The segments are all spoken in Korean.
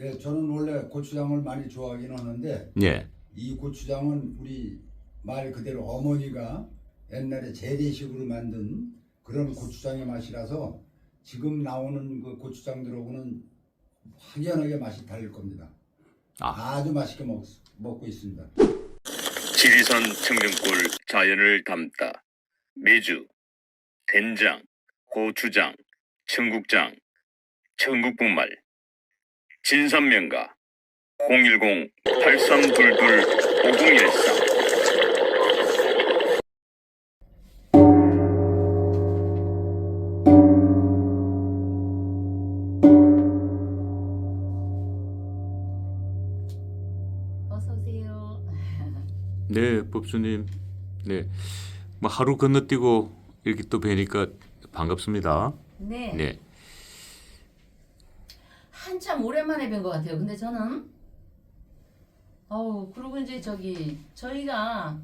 예, 저는 원래 고추장을 많이 좋아하긴 하는데 예. 이 고추장은 우리 말 그대로 어머니가 옛날에 재래식으로 만든 그런 고추장의 맛이라서 지금 나오는 그 고추장들하고는 확연하게 맛이 다를 겁니다. 아주 맛있게 먹고 있습니다. 지리산 청정골 자연을 담다 메주, 된장, 고추장, 청국장, 청국분말, 진산면가 010-8322-5013. 어서 오세요. 네, 법수님. 네. 뭐 하루 건너뛰고 이렇게 또 뵈니까 반갑습니다. 네. 네. 한참 오랜만에 뵌 것 같아요. 근데 저는 그리고 이제 저희가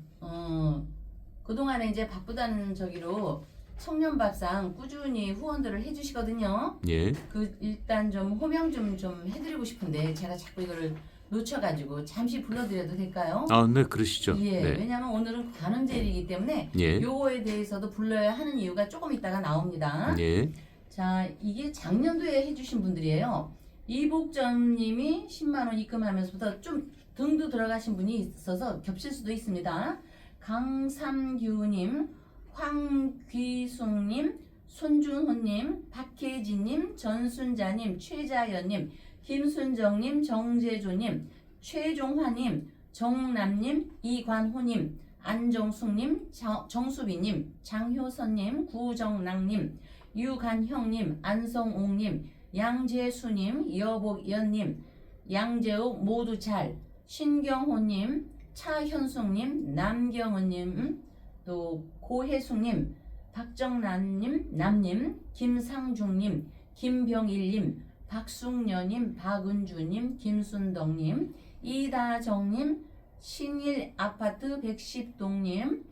그동안에 이제 바쁘다는 저기로 청년밥상 꾸준히 후원들을 해주시거든요. 예. 일단 좀 호명 좀 해드리고 싶은데 제가 자꾸 이거를 놓쳐가지고 잠시 불러드려도 될까요? 아, 네, 그러시죠. 예, 네. 왜냐하면 오늘은 관음제일이기 때문에 예. 요거에 대해서도 불러야 하는 이유가 조금 있다가 나옵니다. 예. 자, 이게 작년도에 해주신 분들이에요. 이복점님이 10만 원 입금하면서부터 좀 등도 들어가신 분이 있어서 겹칠 수도 있습니다. 강삼규님, 황귀숙님, 손준호님, 박혜진님, 전순자님, 최자연님, 김순정님, 정재조님, 최종화님, 정남님, 이관호님, 안정숙님, 정수빈님, 장효선님, 구정랑님, 유간형님, 안성옥님, 양재수님, 여복연님, 양재욱 모두 잘, 신경호님, 차현숙님, 남경은님, 또 고혜숙님, 박정란님, 남님, 김상중님, 김병일님, 박숙녀님, 박은주님, 김순덕님, 이다정님, 신일아파트 110동님,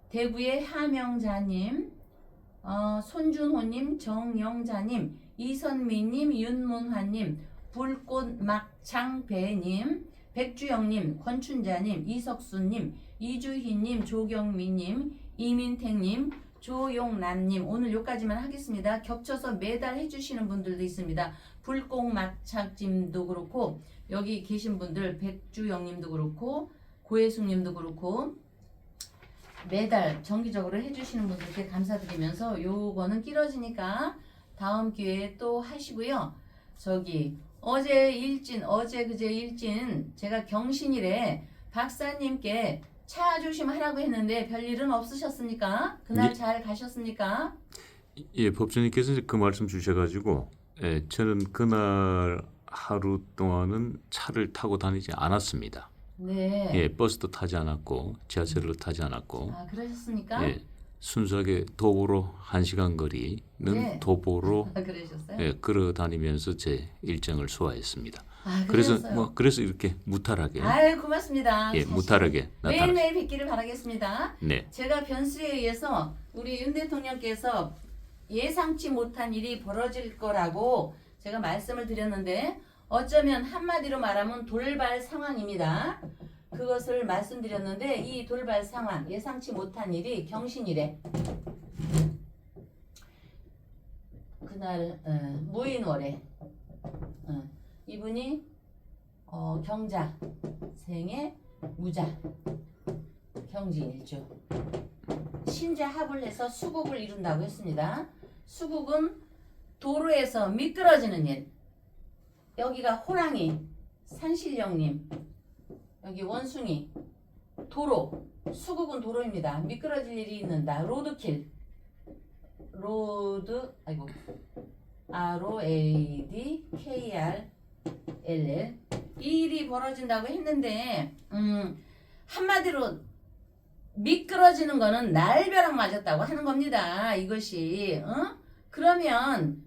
대구의 하명자님, 손준호님, 정영자님, 이선미님, 윤문화님, 불꽃막창배님, 백주영님, 권춘자님, 이석수님, 이주희님, 조경미님, 이민택님, 조용남님, 오늘 여기까지만 하겠습니다. 겹쳐서 매달 해주시는 분들도 있습니다. 불꽃막창찜도 그렇고 여기 계신 분들 백주영님도 그렇고 고혜숙님도 그렇고 매달 정기적으로 해주시는 분들께 감사드리면서 요거는 길어지니까 다음 기회에 또 하시고요. 어제 그제 일진 제가 경신일에 박사님께 차 조심하라고 했는데 별일은 없으셨습니까? 그날 예. 잘 가셨습니까? 예, 법조님께서 그 말씀 주셔가지고, 예, 저는 그날 하루 동안은 차를 타고 다니지 않았습니다. 네. 예, 버스도 타지 않았고 지하철을 타지 않았고, 아, 그러셨습니까? 예, 순수하게 도보로 1시간 거리는 네. 도보로 아, 그러셨어요? 예, 걸어 다니면서 제 일정을 소화했습니다. 아, 그래서 그러셨어요? 그래서 이렇게 무탈하게, 아유, 고맙습니다. 예, 사실 무탈하게 나타났습니다. 매일매일 뵙기를 바라겠습니다. 네. 제가 변수에 의해서 우리 윤 대통령께서 예상치 못한 일이 벌어질 거라고 제가 말씀을 드렸는데 어쩌면 한마디로 말하면 돌발 상황입니다. 그것을 말씀드렸는데 이 돌발 상황, 예상치 못한 일이 경신일에 그날 무인월에 이분이 경자 생의 무자 경진일주 신자합을 해서 수국을 이룬다고 했습니다. 수국은 도로에서 미끄러지는 일. 여기가 호랑이, 산신령님, 여기 원숭이, 도로, 수국은 도로입니다. 미끄러질 일이 있는다. 로드킬, ROADKRLL 이 일이 벌어진다고 했는데 한마디로 미끄러지는 거는 날벼락 맞았다고 하는 겁니다. 이것이 그러면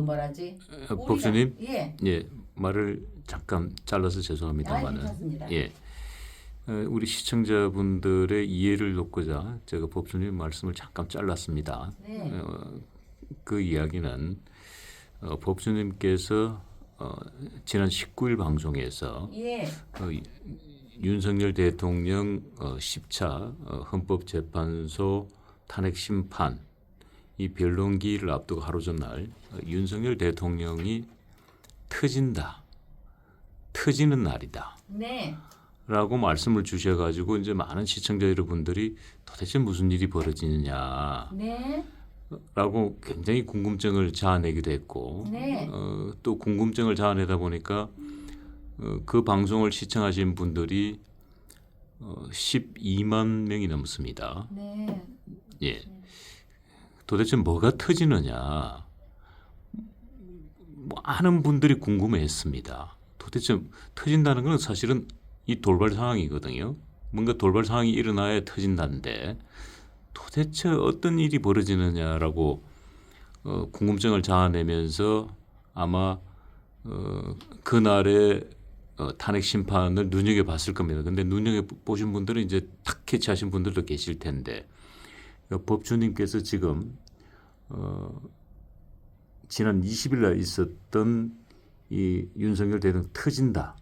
뭐라지? 법수님, 예. 예, 말을 잠깐 잘라서 죄송합니다만은, 괜찮습니다. 예, 우리 시청자분들의 이해를 돕고자 제가 법수님 말씀을 잠깐 잘랐습니다. 네. 그 이야기는 법수님께서 지난 19일 방송에서 예. 윤석열 대통령 10차 헌법재판소 탄핵 심판 이 변론기일을 앞두고 하루 전날 윤석열 대통령이 터지는 날이다. 네. 라고 말씀을 주셔가지고 이제 많은 시청자 여러분들이 도대체 무슨 일이 벌어지느냐 네. 라고 굉장히 궁금증을 자아내기도 했고 네. 또 궁금증을 자아내다 보니까 그 방송을 시청하신 분들이 12만 명이 넘습니다. 네. 예. 도대체 뭐가 터지느냐 많은 분들이 궁금해했습니다. 도대체 터진다는 건 사실은 이 돌발 상황이거든요. 뭔가 돌발 상황이 일어나야 터진다는데 도대체 어떤 일이 벌어지느냐라고 궁금증을 자아내면서 아마 그날의 탄핵 심판을 눈여겨봤을 겁니다. 근데 눈여겨보신 분들은 이제 탁 캐치하신 분들도 계실 텐데 법주님께서 지금 지난 20일 날 있었던 이 윤석열 대통령 터진다.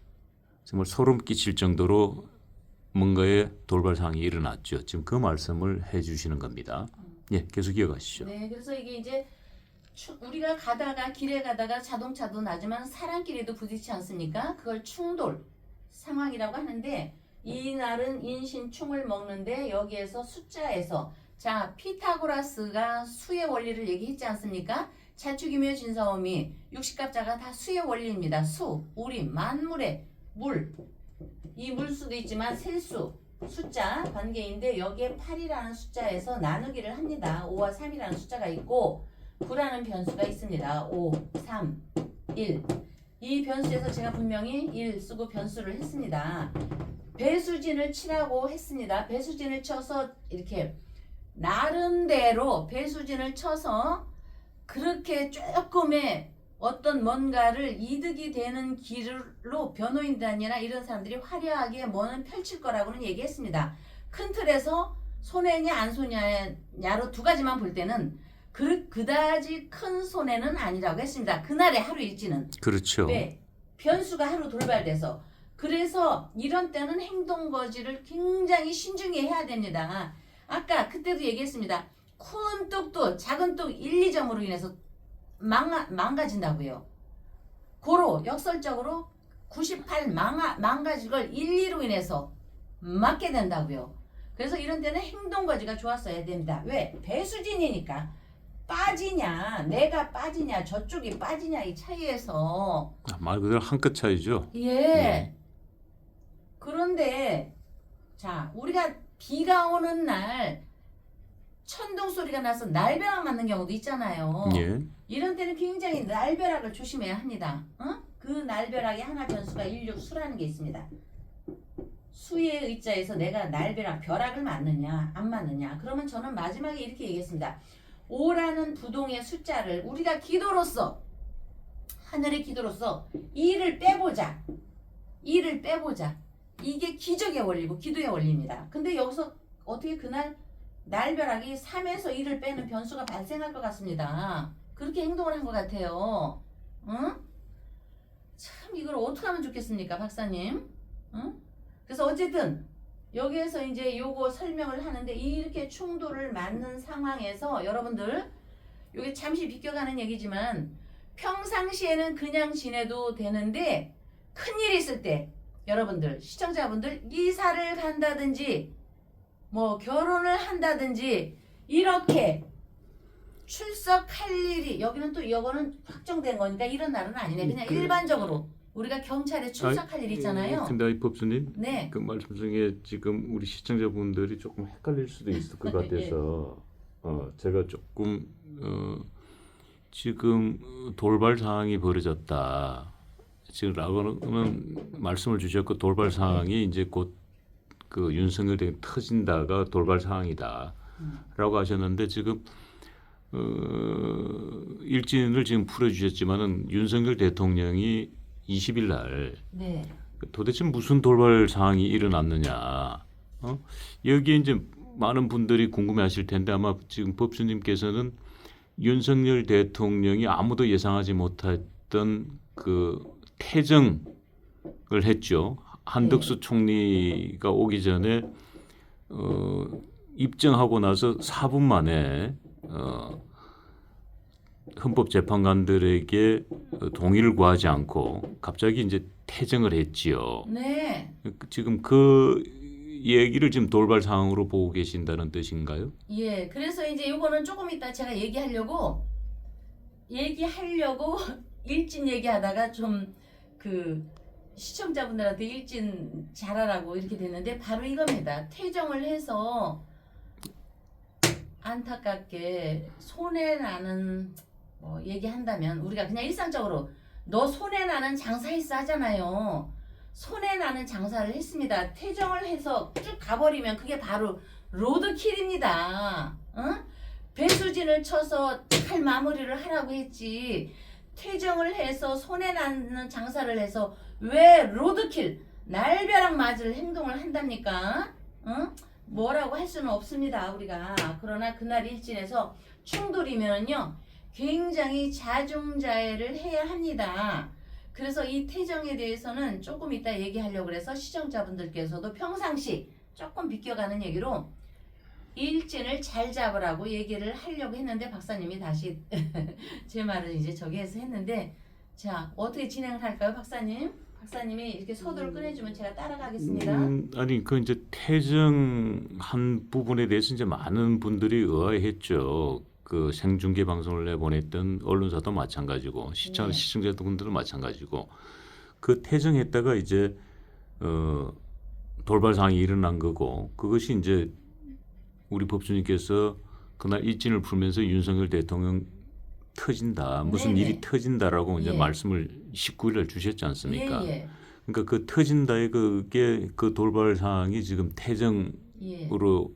정말 소름 끼칠 정도로 뭔가의 돌발 상황이 일어났죠. 지금 그 말씀을 해주시는 겁니다. 예, 계속 이어가시죠. 네. 그래서 이게 이제 우리가 길에 가다가 자동차도 나지만 사람끼리도 부딪히지 않습니까? 그걸 충돌 상황이라고 하는데 이날은 인신충을 먹는데 여기에서 숫자에서 자 피타고라스가 수의 원리를 얘기했지 않습니까? 자축이며 진사오미 60갑자가 다 수의 원리입니다. 수, 우리, 만물의 물, 이 물수도 있지만 셀수, 숫자 관계인데 여기에 8이라는 숫자에서 나누기를 합니다. 5와 3이라는 숫자가 있고 9라는 변수가 있습니다. 5, 3, 1. 이 변수에서 제가 분명히 1 쓰고 변수를 했습니다. 배수진을 치라고 했습니다. 배수진을 쳐서 이렇게 나름대로 배수진을 쳐서 그렇게 조금의 어떤 뭔가를 이득이 되는 길로 변호인단이나 이런 사람들이 화려하게 뭐는 펼칠 거라고는 얘기했습니다. 큰 틀에서 손해냐 안 손해냐로 두 가지만 볼 때는 그다지 큰 손해는 아니라고 했습니다. 그날의 하루 일지는. 그렇죠. 왜? 변수가 하루 돌발돼서. 그래서 이런 때는 행동거지를 굉장히 신중히 해야 됩니다. 아까 그때도 얘기했습니다. 큰 뚝도 작은 뚝 1, 2점으로 인해서 망가진다고요. 고로 역설적으로 98 망가질 걸 1, 2로 인해서 맞게 된다고요. 그래서 이런 때는 행동거지가 좋았어야 됩니다. 왜? 배수진이니까 빠지냐 내가 빠지냐 저쪽이 빠지냐 이 차이에서 말 그대로 한 끗 차이죠. 예. 그런데 자 우리가 비가 오는 날 천둥 소리가 나서 날벼락 맞는 경우도 있잖아요. 예. 이런 때는 굉장히 날벼락을 조심해야 합니다. 그 날벼락에 하나 변수가 16수라는 게 있습니다. 수의 의자에서 내가 벼락을 맞느냐 안 맞느냐 그러면 저는 마지막에 이렇게 얘기했습니다. 5라는 부동의 숫자를 우리가 기도로서 하늘의 기도로서 2를 빼보자. 이게 기적의 원리고 기도의 원리입니다. 근데 여기서 어떻게 그날 날벼락이 3에서 1을 빼는 변수가 발생할 것 같습니다. 그렇게 행동을 한 것 같아요. 응? 참 이걸 어떻게 하면 좋겠습니까, 박사님? 응? 그래서 어쨌든 여기에서 이제 요거 설명을 하는데 이렇게 충돌을 맞는 상황에서 여러분들 요게 잠시 비껴가는 얘기지만 평상시에는 그냥 지내도 되는데 큰일이 있을 때 여러분들 시청자분들 이사를 간다든지 뭐 결혼을 한다든지 이렇게 출석할 일이 여기는 또 이거는 확정된 거니까 이런 날은 아니네. 그냥 일반적으로 우리가 경찰에 출석할 일 있잖아요. 근데 이 법수님 네. 그 말씀 중에 지금 우리 시청자분들이 조금 헷갈릴 수도 있을 것 같아서 제가 조금 지금 돌발 상황이 벌어졌다. 지금 라고는 말씀을 주셨고 돌발 상황이 이제 곧 그 윤석열 대통령 터진다가 돌발 상황이다라고 하셨는데 지금 일진을 지금 풀어주셨지만은 윤석열 대통령이 20일 날 네. 도대체 무슨 돌발 상황이 일어났느냐 여기에 이제 많은 분들이 궁금해하실 텐데 아마 지금 법수님께서는 윤석열 대통령이 아무도 예상하지 못했던 그 퇴정을 했죠. 한덕수 총리가 오기 전에 입정하고 나서 4분 만에 헌법재판관들에게 동의를 구하지 않고 갑자기 이제 퇴정을 했지요. 네. 지금 그 얘기를 지금 돌발 상황으로 보고 계신다는 뜻인가요? 예. 그래서 이제 요거는 조금 이따 제가 얘기하려고 일진 얘기하다가 좀 그 시청자분들한테 일진 잘하라고 이렇게 됐는데 바로 이겁니다. 퇴정을 해서 안타깝게 손해나는 뭐 얘기한다면 우리가 그냥 일상적으로 너 손해나는 장사했어 하잖아요. 손해나는 장사를 했습니다. 퇴정을 해서 쭉 가버리면 그게 바로 로드킬입니다. 응? 배수진을 쳐서 잘 마무리를 하라고 했지. 퇴정을 해서 손해나는 장사를 해서 왜 로드킬 날벼락 맞을 행동을 한답니까? 응? 뭐라고 할 수는 없습니다 우리가. 그러나 그날 일진에서 충돌이면요 굉장히 자중자애를 해야 합니다. 그래서 이 퇴정에 대해서는 조금 이따 얘기하려고 해서 시청자분들께서도 평상시 조금 비껴가는 얘기로 일진을 잘 잡으라고 얘기를 하려고 했는데 박사님이 다시 제 말을 이제 저기해서 했는데 자 어떻게 진행을 할까요 박사님? 박사님이 이렇게 서두를 꺼내주면 제가 따라가겠습니다. 아니 그 이제 퇴정한 부분에 대해서 이제 많은 분들이 의아해했죠. 그 생중계 방송을 내보냈던 언론사도 마찬가지고 네. 시청자분들도 마찬가지고 그 퇴정했다가 이제 돌발 상황이 일어난 거고 그것이 이제 우리 법조님께서 그날 일진을 풀면서 윤석열 대통령 터진다 무슨 네네. 일이 터진다라고 이제 예. 말씀을 19일날 주셨지 않습니까? 예. 그러니까 그 터진다의 그게 그 돌발 상황이 지금 퇴정으로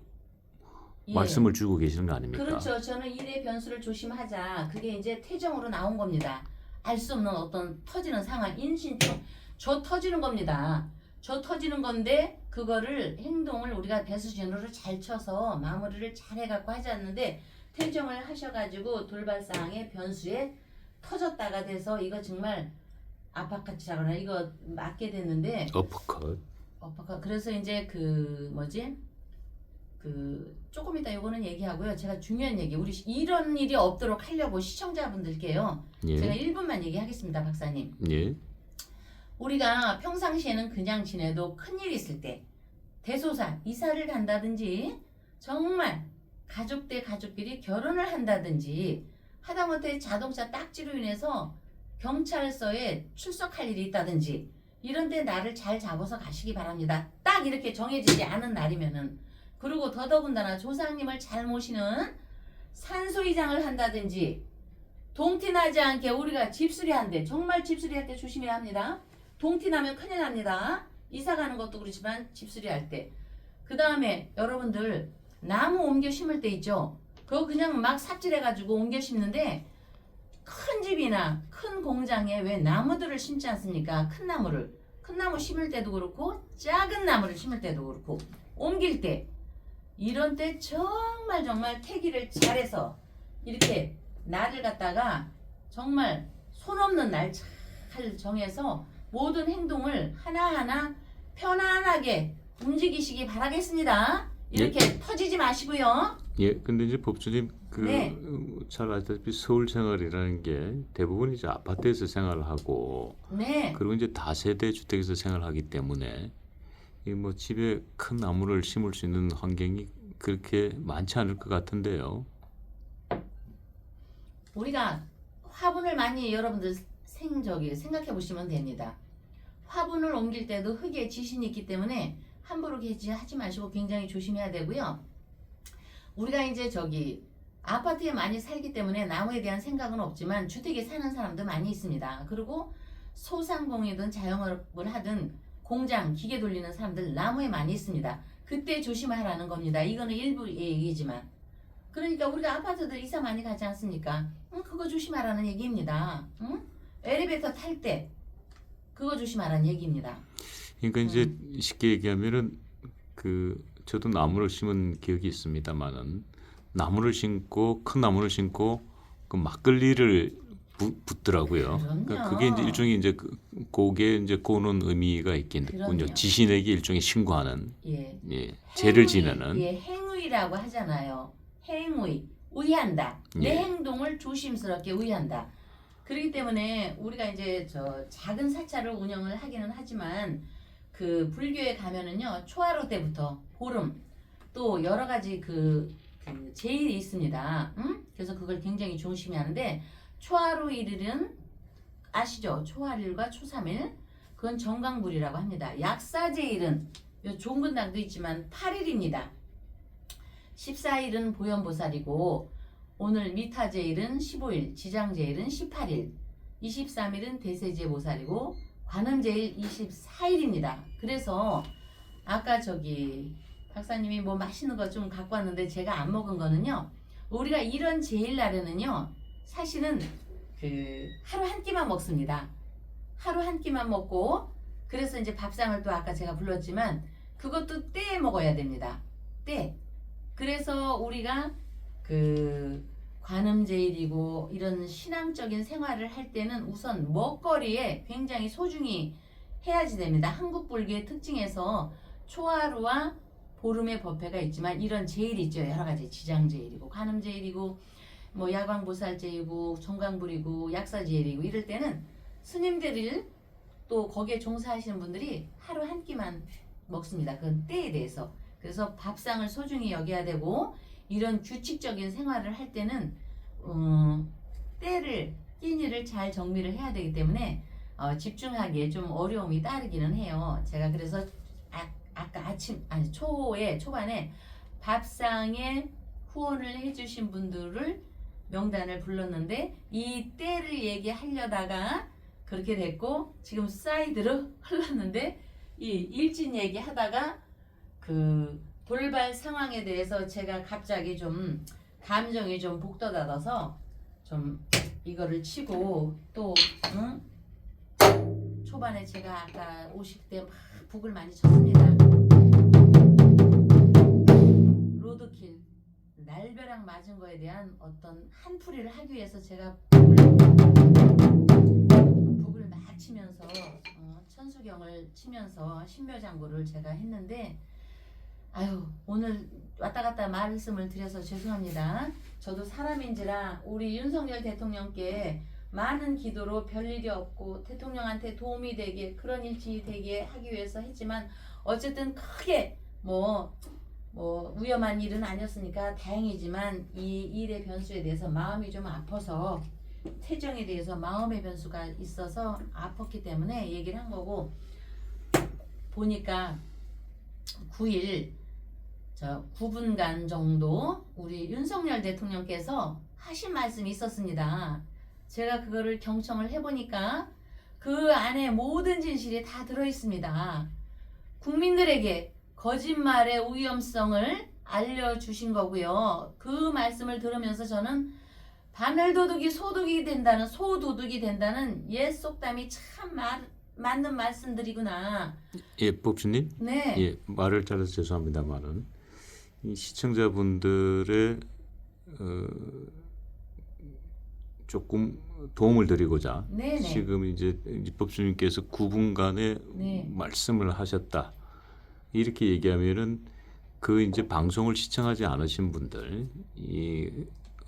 예. 말씀을 주고 계시는 거 아닙니까? 그렇죠. 저는 일의 변수를 조심하자. 그게 이제 퇴정으로 나온 겁니다. 알 수 없는 어떤 터지는 상황, 인신총, 저 터지는 겁니다. 저 터지는 건데 그거를 행동을 우리가 배수진으로 잘 쳐서 마무리를 잘 해갖고 하지 않는데 퇴정을 하셔가지고 돌발 상황의 변수에 터졌다가 돼서 이거 정말 아파카치라거나 이거 맞게 됐는데 어퍼컷. 그래서 이제 그 뭐지? 그 조금 이따 요거는 얘기하고요. 제가 중요한 얘기 우리 이런 일이 없도록 하려고 시청자분들께요. 제가 예. 1분만 얘기하겠습니다, 박사님. 예. 우리가 평상시에는 그냥 지내도 큰일 있을 때 대소사 이사를 간다든지 정말 가족 대 가족끼리 결혼을 한다든지 하다못해 자동차 딱지로 인해서 경찰서에 출석할 일이 있다든지 이런 데 날을 잘 잡아서 가시기 바랍니다. 딱 이렇게 정해지지 않은 날이면은. 그리고 더더군다나 조상님을 잘 모시는 산소이장을 한다든지 동티나지 않게 우리가 집수리한데 정말 집수리할 때 조심해야 합니다. 동티나면 큰일 납니다. 이사 가는 것도 그렇지만 집수리할 때. 그 다음에 여러분들 나무 옮겨 심을 때 있죠. 그거 그냥 막 삽질해가지고 옮겨 심는데 큰 집이나 큰 공장에 왜 나무들을 심지 않습니까? 큰 나무 심을 때도 그렇고 작은 나무를 심을 때도 그렇고 옮길 때 이런 때 정말 태기를 잘해서 이렇게 날을 갖다가 정말 손 없는 날 잘 정해서 모든 행동을 하나하나 편안하게 움직이시기 바라겠습니다. 이렇게 터지지 마시고요. 예. 근데 이제 법조님 네. 잘 아시다시피 서울 생활이라는 게 대부분 이제 아파트에서 생활을 하고 네. 그리고 이제 다세대 주택에서 생활하기 때문에 이 뭐 집에 큰 나무를 심을 수 있는 환경이 그렇게 많지 않을 것 같은데요. 우리가 화분을 많이 여러분들 생각해 보시면 됩니다. 화분을 옮길 때도 흙에 지신이 있기 때문에 함부로 개지하지 마시고 굉장히 조심해야 되고요. 우리가 이제 아파트에 많이 살기 때문에 나무에 대한 생각은 없지만 주택에 사는 사람도 많이 있습니다. 그리고 소상공이든 자영업을 하든 공장, 기계 돌리는 사람들 나무에 많이 있습니다. 그때 조심하라는 겁니다. 이거는 일부 얘기지만. 그러니까 우리가 아파트들 이사 많이 가지 않습니까? 그거 조심하라는 얘기입니다. 응? 엘리베이터 탈 때 그거 조심하라는 얘기입니다. 그러니까 이제 쉽게 얘기하면은 저도 나무를 심은 기억이 있습니다만은 나무를 심고 큰 나무를 심고 그 막걸리를 붙더라고요. 그럼요. 그러니까 그게 이제 일종의 이제 그게 이제 고는 의미가 있겠군요. 그럼요. 지신에게 일종의 신고하는 예. 죄를 행위, 지내는. 예, 행위라고 하잖아요. 행위, 의한다. 내 예. 행동을 조심스럽게 의한다. 그렇기 때문에 우리가 이제 저 작은 사찰을 운영을 하기는 하지만 그 불교에 가면은요 초하루 때부터 보름 또 여러 가지 그 제일이 있습니다. 그래서 그걸 굉장히 중심히 하는데 초하루 1일은 아시죠? 초하루일과 초삼일 그건 정강불이라고 합니다. 약사제일은 요 종근당도 있지만 8일입니다. 14일은 보현보살이고 오늘 미타제일은 15일, 지장제일은 18일, 23일은 대세제보살이고 관음제일 24일입니다. 그래서 아까 저기 박사님이 뭐 맛있는 거 좀 갖고 왔는데 제가 안 먹은 거는요. 우리가 이런 제일날에는요. 사실은 그 하루 한 끼만 먹습니다. 하루 한 끼만 먹고 그래서 이제 밥상을 또 아까 제가 불렀지만 그것도 때에 먹어야 됩니다. 때. 그래서 우리가 그 관음제일이고 이런 신앙적인 생활을 할 때는 우선 먹거리에 굉장히 소중히 해야지 됩니다. 한국 불교의 특징에서 초하루와 보름의 법회가 있지만 이런 제일이 있죠. 여러 가지 지장제일이고 관음제일이고 뭐 야광보살제이고 정강불이고 약사제일이고 이럴 때는 스님들을 또 거기에 종사하시는 분들이 하루 한 끼만 먹습니다. 그건 때에 대해서. 그래서 밥상을 소중히 여겨야 되고 이런 규칙적인 생활을 할 때는 때를 끼니를 잘 정리를 해야 되기 때문에 집중하기에 좀 어려움이 따르기는 해요. 제가 그래서 아까 초반에 밥상에 후원을 해주신 분들을 명단을 불렀는데 이 때를 얘기하려다가 그렇게 됐고 지금 사이드로 흘렀는데 이 일진 얘기하다가 그 돌발 상황에 대해서 제가 갑자기 좀 감정이 좀 복돋아서 좀 이거를 치고 또 초반에 제가 아까 오실 때 막 북을 많이 쳤습니다. 로드킬 날벼락 맞은 거에 대한 어떤 한풀이를 하기 위해서 제가 북을 막 치면서 천수경을 치면서 신묘장구를 제가 했는데 아유 오늘 왔다 갔다 말씀을 드려서 죄송합니다. 저도 사람인지라 우리 윤석열 대통령께 많은 기도로 별일이 없고 대통령한테 도움이 되게 그런 일이 되게 하기 위해서 했지만 어쨌든 크게 뭐 위험한 일은 아니었으니까 다행이지만 이 일의 변수에 대해서 마음이 좀 아파서 태정에 대해서 마음의 변수가 있어서 아팠기 때문에 얘기를 한 거고 보니까 9일 9분간 정도 우리 윤석열 대통령께서 하신 말씀이 있었습니다. 제가 그거를 경청을 해보니까 그 안에 모든 진실이 다 들어있습니다. 국민들에게 거짓말의 위험성을 알려주신 거고요. 그 말씀을 들으면서 저는 바늘도둑이 소도둑이 된다는 옛 속담이 참 맞는 말씀들이구나. 예, 법주님. 네. 예, 말을 잘라서 죄송합니다만은 이 시청자분들의 조금 도움을 드리고자 네네. 지금 이제 법주님께서 9분간의 네. 말씀을 하셨다 이렇게 얘기하면은 그 이제 방송을 시청하지 않으신 분들, 이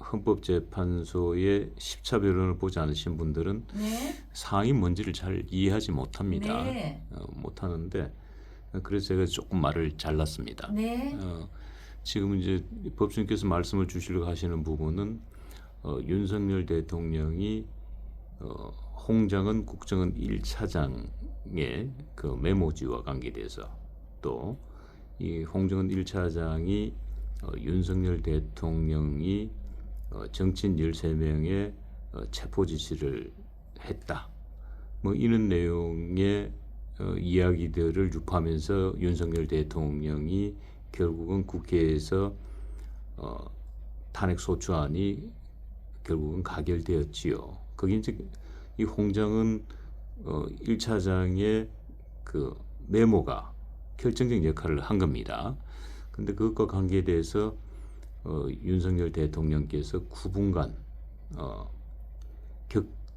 헌법재판소의 10차 변론을 보지 않으신 분들은 네. 사항이 뭔지를 잘 이해하지 못합니다. 네. 못하는데 그래서 제가 조금 말을 잘랐습니다. 네. 지금 이제 법주님께서 말씀을 주시려고 하시는 부분은 윤석열 대통령이 홍장은 국정원 1차장의 그 메모지와 관계돼서 또 이 홍정은 1차장이 윤석열 대통령이 정치인 13명의 체포 지시를 했다. 뭐 이런 내용의 이야기들을 유포하면서 윤석열 대통령이 결국은 국회에서 탄핵 소추안이 결국은 가결되었지요. 거기 이제 이 홍정은 1차장의 그 메모가 결정적 역할을 한 겁니다. 근데 그것과 관계에 대해서 윤석열 대통령께서 9분간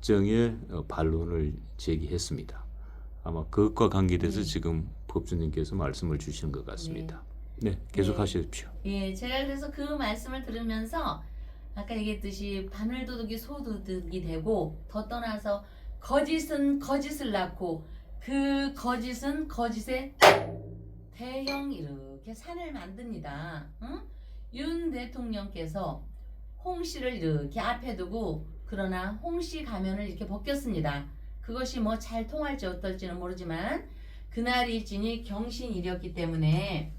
일정의 반론을 제기했습니다. 아마 그것과 관계돼서 지금 법조님께서 말씀을 주시는 것 같습니다. 네, 계속하십시오. 예, 제가 그래서 그 말씀을 들으면서 아까 얘기했듯이 바늘도둑이 소도둑이 되고 더 떠나서 거짓은 거짓을 낳고 그 거짓은 거짓의 대형 이렇게 산을 만듭니다. 응? 윤 대통령께서 홍 씨를 이렇게 앞에 두고 그러나 홍 씨 가면을 이렇게 벗겼습니다. 그것이 뭐 잘 통할지 어떨지는 모르지만 그날이 지니 경신일이었기 때문에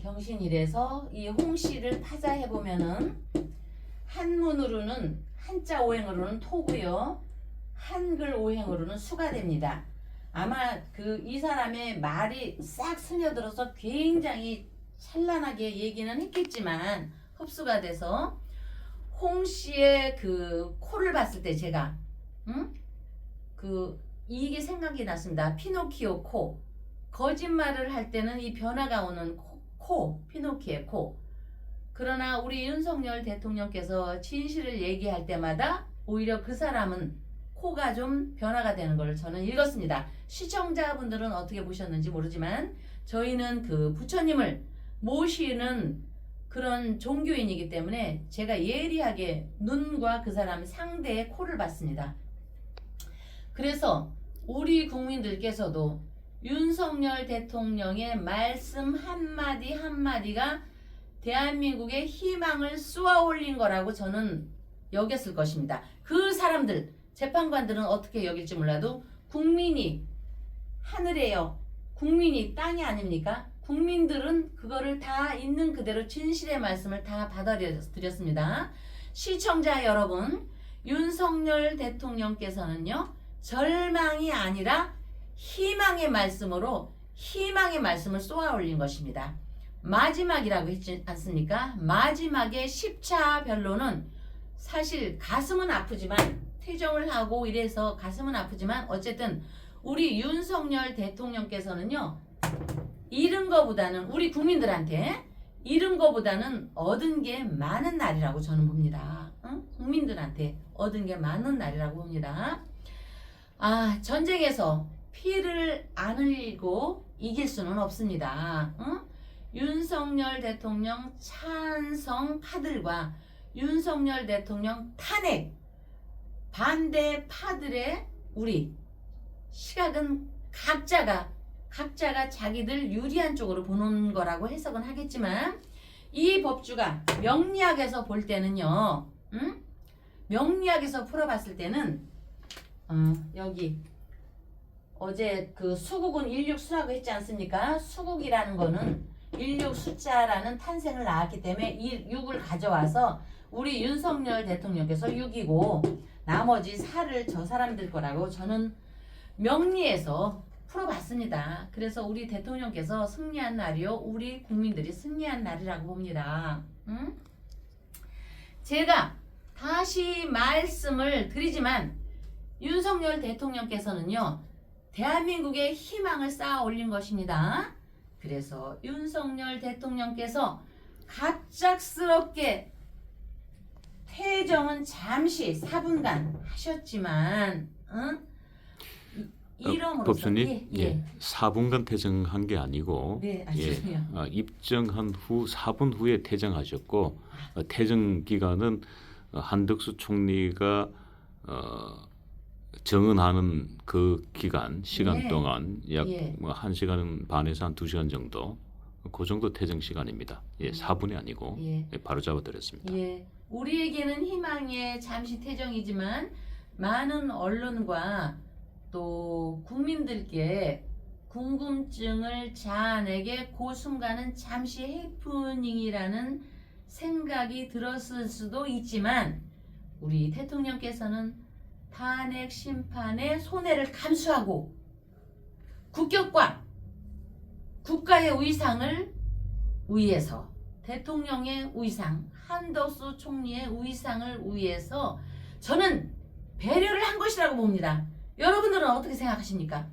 경신일에서 이 홍 씨를 타자해 보면은 한문으로는 한자 오행으로는 토고요. 한글 오행으로는 수가 됩니다. 아마 그 이 사람의 말이 싹 스며들어서 굉장히 찬란하게 얘기는 했겠지만 흡수가 돼서 홍 씨의 그 코를 봤을 때 제가 이게 생각이 났습니다. 피노키오 코. 거짓말을 할 때는 이 변화가 오는 코, 피노키오의 코. 그러나 우리 윤석열 대통령께서 진실을 얘기할 때마다 오히려 그 사람은 코가 좀 변화가 되는 걸 저는 읽었습니다. 시청자분들은 어떻게 보셨는지 모르지만 저희는 그 부처님을 모시는 그런 종교인이기 때문에 제가 예리하게 눈과 그 사람 상대의 코를 봤습니다. 그래서 우리 국민들께서도 윤석열 대통령의 말씀 한마디 한마디가 대한민국의 희망을 쏘아 올린 거라고 저는 여겼을 것입니다. 그 사람들, 재판관들은 어떻게 여길지 몰라도 국민이 하늘이에요. 국민이 땅이 아닙니까? 국민들은 그거를 다 있는 그대로 진실의 말씀을 다 받아들였습니다. 시청자 여러분, 윤석열 대통령께서는요, 절망이 아니라 희망의 말씀으로 희망의 말씀을 쏘아 올린 것입니다. 마지막이라고 했지 않습니까? 마지막에 10차 변론은 사실 가슴은 아프지만 퇴정을 하고 이래서 가슴은 아프지만 어쨌든 우리 윤석열 대통령께서는요, 잃은 거보다는 우리 국민들한테 잃은 거보다는 얻은 게 많은 날이라고 저는 봅니다. 응? 국민들한테 얻은 게 많은 날이라고 봅니다. 전쟁에서 피를 안 흘리고 이길 수는 없습니다. 응? 윤석열 대통령 찬성 파들과 윤석열 대통령 탄핵 반대 파들의 우리 시각은 각자가 자기들 유리한 쪽으로 보는 거라고 해석은 하겠지만 이 법주가 명리학에서 볼 때는요, 명리학에서 풀어봤을 때는 여기 어제 그 수국은 일육수라고 했지 않습니까? 수국이라는 거는 일육 숫자라는 탄생을 낳았기 때문에 이 6을 가져와서 우리 윤석열 대통령께서 6이고 나머지 4를 저 사람들 거라고 저는 명리에서 풀어봤습니다. 그래서 우리 대통령께서 승리한 날이요, 우리 국민들이 승리한 날이라고 봅니다. 제가 다시 말씀을 드리지만 윤석열 대통령께서는요, 대한민국의 희망을 쌓아 올린 것입니다. 그래서 윤석열 대통령께서 갑작스럽게 퇴정은 잠시 4분간 하셨지만 이름으로서 법수님, 예. 4분간 퇴정한 게 아니고 네, 입정한 후 4분 후에 퇴정하셨고 퇴정 기간은 한덕수 총리가 정언하는 그 시간 동안 약 1시간 반에서 한 2시간 정도, 그 정도 퇴정 시간입니다. 4분이 아니고 바로 잡아드렸습니다. 우리에게는 희망의 잠시 퇴정이지만 많은 언론과 또 국민들께 궁금증을 자아내게 그 순간은 잠시 해프닝이라는 생각이 들었을 수도 있지만 우리 대통령께서는 탄핵 심판의 손해를 감수하고 국격과 국가의 위상을 위해서 대통령의 위상, 한덕수 총리의 위상을 위해서 저는 배려를 한 것이라고 봅니다. 여러분들은 어떻게 생각하십니까?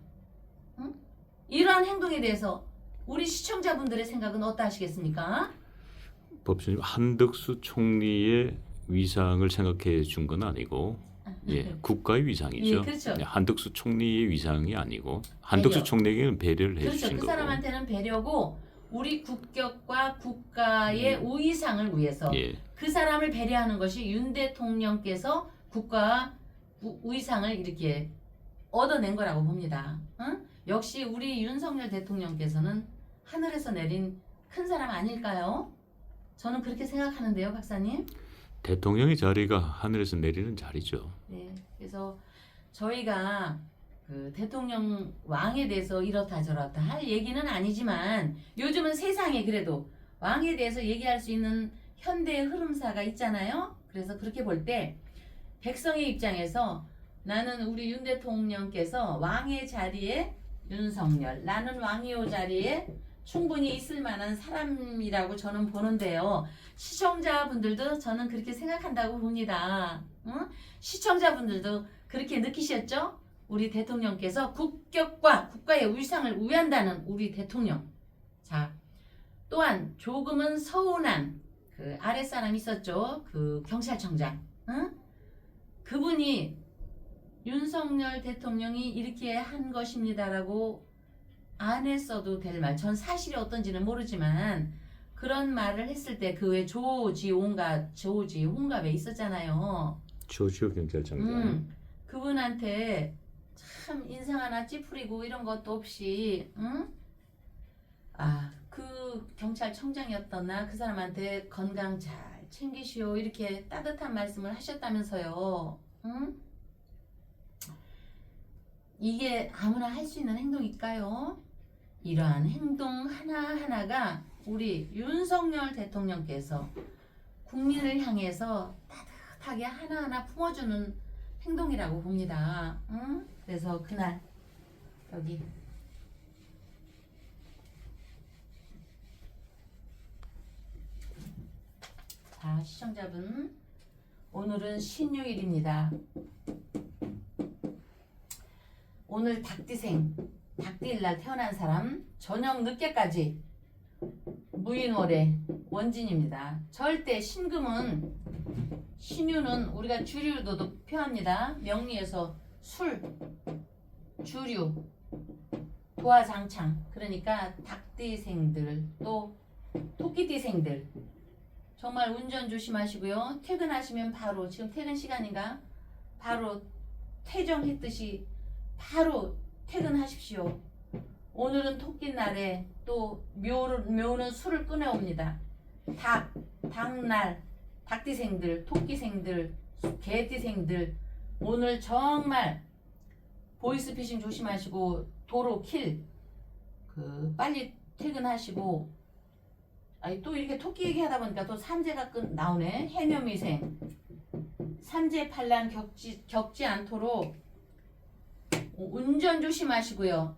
이러한 행동에 대해서 우리 시청자분들의 생각은 어떠하시겠습니까? 법수님, 한덕수 총리의 위상을 생각해 준 건 아니고 국가의 위상이죠. 예, 그렇죠. 한덕수 총리의 위상이 아니고 한덕수 배려. 총리에게는 배려를 그렇죠. 해주신 그 거고. 사람한테는 배려고 우리 국격과 국가의 우위상을 위해서 예. 그 사람을 배려하는 것이 윤 대통령께서 국가 우위상을 이렇게 얻어낸 거라고 봅니다. 응? 역시 우리 윤석열 대통령께서는 하늘에서 내린 큰 사람 아닐까요? 저는 그렇게 생각하는데요, 박사님. 대통령의 자리가 하늘에서 내리는 자리죠. 네, 그래서 저희가 그 대통령 왕에 대해서 이렇다 저렇다 할 얘기는 아니지만 요즘은 세상에 그래도 왕에 대해서 얘기할 수 있는 현대의 흐름사가 있잖아요. 그래서 그렇게 볼 때 백성의 입장에서 나는 우리 윤 대통령께서 왕의 자리에 윤석열, 나는 왕이요 자리에 충분히 있을 만한 사람이라고 저는 보는데요. 시청자분들도 저는 그렇게 생각한다고 봅니다. 응? 시청자분들도 그렇게 느끼셨죠? 우리 대통령께서 국격과 국가의 위상을 우회한다는 우리 대통령. 자, 또한 조금은 서운한 그 아랫사람 있었죠. 그 경찰청장. 응? 그분이 윤석열 대통령이 이렇게 한 것입니다라고 안 했어도 될 말. 전 사실이 어떤지는 모르지만 그런 말을 했을 때 그 외 조지 홍갑에 있었잖아요. 조지호 경찰청장. 그분한테 참 인상 하나 찌푸리고 이런 것도 없이, 응? 아, 그 경찰청장이었더나 그 사람한테 건강 잘 챙기시오 이렇게 따뜻한 말씀을 하셨다면서요. 응? 이게 아무나 할 수 있는 행동일까요? 이러한 행동 하나하나가 우리 윤석열 대통령께서 국민을 향해서 따뜻하게 하나하나 품어주는 행동이라고 봅니다. 응? 그래서 그날 여기 자, 시청자분 오늘은 신유일입니다. 오늘 닭띠일날 태어난 사람 저녁 늦게까지 무인월의 원진입니다. 절대 신금은 신유는 우리가 주류도 표합니다. 명리에서 술, 주류, 도화장창 그러니까 닭띠생들 또 토끼띠생들 정말 운전 조심하시고요. 퇴근하시면 바로 지금 퇴근 시간인가 바로 퇴정했듯이 바로 퇴근하십시오. 오늘은 토끼날에 또 묘는 술을 꺼내옵니다. 닭날, 닭띠생들, 토끼생들, 개띠생들 오늘 정말 보이스피싱 조심하시고 도로 킬 빨리 퇴근하시고 아니 또 이렇게 토끼 얘기하다 보니까 또 삼재가 나오네. 해묘미생 삼재팔란 겪지 않도록 운전 조심하시고요.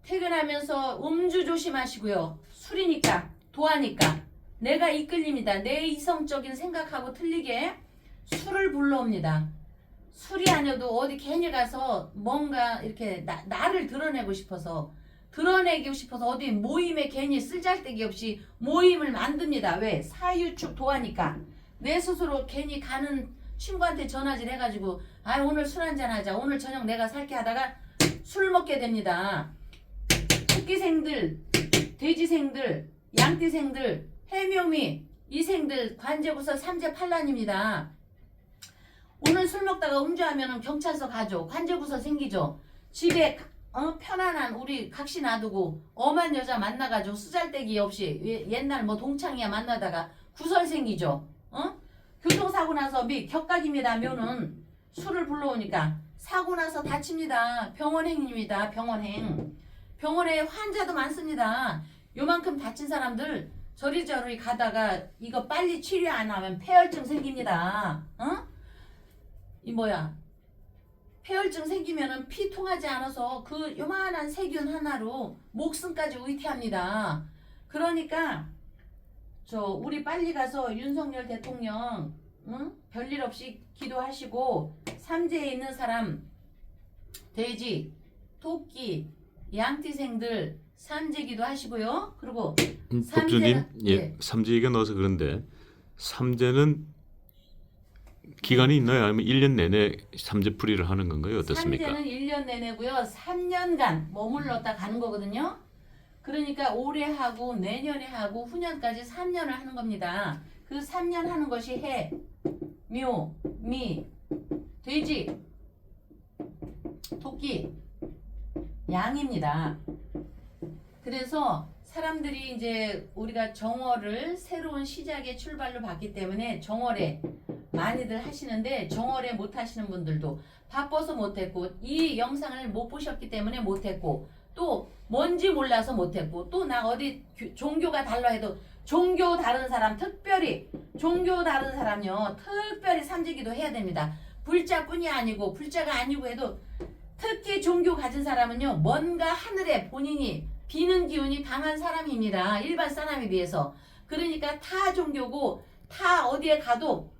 퇴근하면서 음주 조심하시고요. 술이니까 도하니까 내가 이끌립니다. 내 이성적인 생각하고 틀리게 술을 불러옵니다. 술이 아니어도 어디 괜히 가서 뭔가 이렇게 나를 드러내고 싶어서 어디 모임에 괜히 쓸잘데기 없이 모임을 만듭니다. 왜? 사유축 도하니까 내 스스로 괜히 가는 친구한테 전화질 해가지고 아 오늘 술 한잔 하자 오늘 저녁 내가 살게 하다가 술 먹게 됩니다. 토끼생들, 돼지생들, 양띠생들, 해묘미 이생들 관제부서 삼재팔란입니다. 오늘 술 먹다가 음주하면 경찰서 가죠. 관제부서 생기죠. 집에 편안한 우리 각시 놔두고 엄한 여자 만나가지고 쓰잘데기 없이 옛날 뭐 동창이야 만나다가 구설 생기죠. 교통사고 나서 격각입니다. 묘는 술을 불러오니까 사고 나서 다칩니다. 병원행입니다. 병원에 환자도 많습니다. 요만큼 다친 사람들 저리저리 가다가 이거 빨리 치료 안 하면 폐혈증 생깁니다. 폐혈증 생기면은 피 통하지 않아서 그 요만한 세균 하나로 목숨까지 위태합니다. 그러니까 우리 빨리 가서 윤석열 대통령 별일 없이 기도하시고 삼재에 있는 사람 돼지, 토끼, 양띠생들 삼재기도 하시고요. 그리고 법조님, 삼재 얘기가 나와서 그런데 삼재는 기간이 있나요? 아니면 1년 내내 삼재풀이를 하는 건가요? 어떻습니까? 삼재는 1년 내내고요. 3년간 머물렀다 가는 거거든요. 그러니까 올해 하고 내년에 하고 후년까지 3년을 하는 겁니다. 그 3년 하는 것이 해, 묘, 미, 돼지, 토끼, 양입니다. 그래서 사람들이 이제 우리가 정월을 새로운 시작의 출발로 봤기 때문에 정월에 많이들 하시는데 정월에 못 하시는 분들도 바빠서 못했고 이 영상을 못 보셨기 때문에 못했고 또 뭔지 몰라서 못했고 또 나 어디 종교가 달라 해도 종교 다른 사람 특별히 종교 다른 사람요 특별히 삼재기도 해야 됩니다. 불자뿐이 아니고 불자가 아니고 해도 특히 종교 가진 사람은요 뭔가 하늘에 본인이 비는 기운이 강한 사람입니다. 일반 사람에 비해서. 그러니까 타 종교고 타 어디에 가도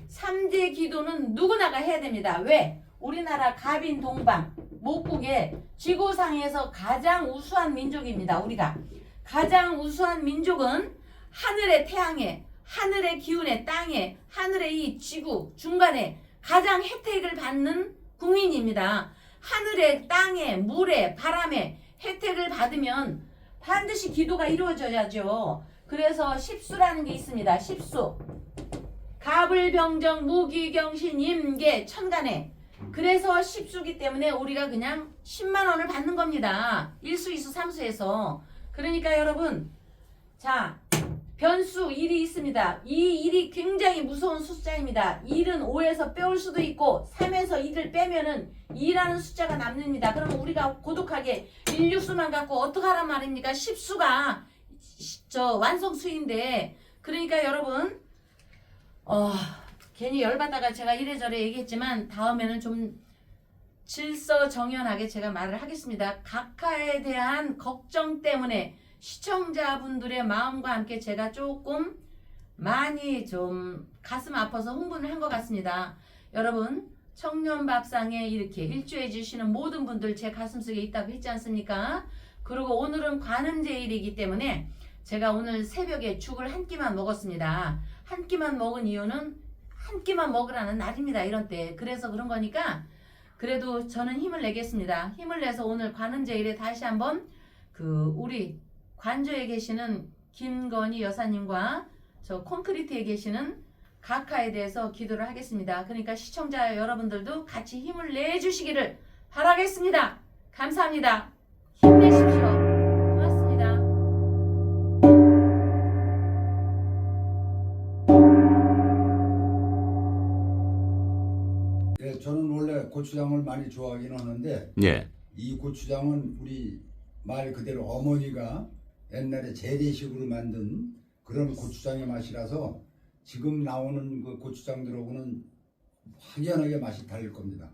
삼재 기도는 누구나가 해야 됩니다. 왜? 우리나라 갑인 동방 목국의 지구상에서 가장 우수한 민족입니다. 우리가 가장 우수한 민족은 하늘의 태양에 하늘의 기운에 땅에 하늘의 이 지구 중간에 가장 혜택을 받는 국민입니다. 하늘에 땅에 물에 바람에 혜택을 받으면 반드시 기도가 이루어져야죠. 그래서 십수라는 게 있습니다. 십수. 갑을병정 무기경신 임계 천간에. 그래서 십수기 때문에 우리가 그냥 10만 원을 받는 겁니다. 일수 이수 삼수에서. 그러니까 여러분 자 변수 1이 있습니다. 이 1이 굉장히 무서운 숫자입니다. 1은 5에서 빼올 수도 있고 3에서 1을 빼면은 2라는 숫자가 남습니다. 그러면 우리가 고독하게 1육수만 갖고 어떡하란 말입니까? 10수가 저 완성수인데 그러니까 여러분 괜히 열받다가 제가 이래저래 얘기했지만 다음에는 좀 질서정연하게 제가 말을 하겠습니다. 각하에 대한 걱정 때문에 시청자분들의 마음과 함께 제가 조금 많이 좀 가슴 아파서 흥분을 한 것 같습니다. 여러분 청년밥상에 이렇게 일조해 주시는 모든 분들 제 가슴속에 있다고 했지 않습니까? 그리고 오늘은 관음제일이기 때문에 제가 오늘 새벽에 죽을 한 끼만 먹었습니다. 한 끼만 먹은 이유는 한 끼만 먹으라는 날입니다. 이런 때. 그래서 그런 거니까 그래도 저는 힘을 내겠습니다. 힘을 내서 오늘 관음제일에 다시 한번 우리 관저에 계시는 김건희 여사님과 저 콘크리트에 계시는 각하에 대해서 기도를 하겠습니다. 그러니까 시청자 여러분들도 같이 힘을 내주시기를 바라겠습니다. 감사합니다. 힘내십시오. 고맙습니다. 예, 저는 원래 고추장을 많이 좋아하긴 하는데 예. 이 고추장은 우리 말 그대로 어머니가 옛날에 재래식으로 만든 그런 고추장의 맛이라서 지금 나오는 그 고추장들하고는 확연하게 맛이 다를 겁니다.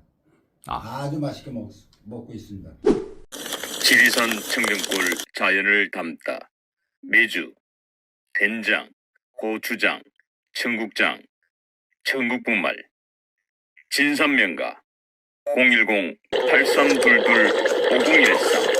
아주 맛있게 먹고 있습니다. 지리산 청정골 자연을 담다. 메주, 된장, 고추장, 청국장, 청국분말. 진산명가 010-8322-5013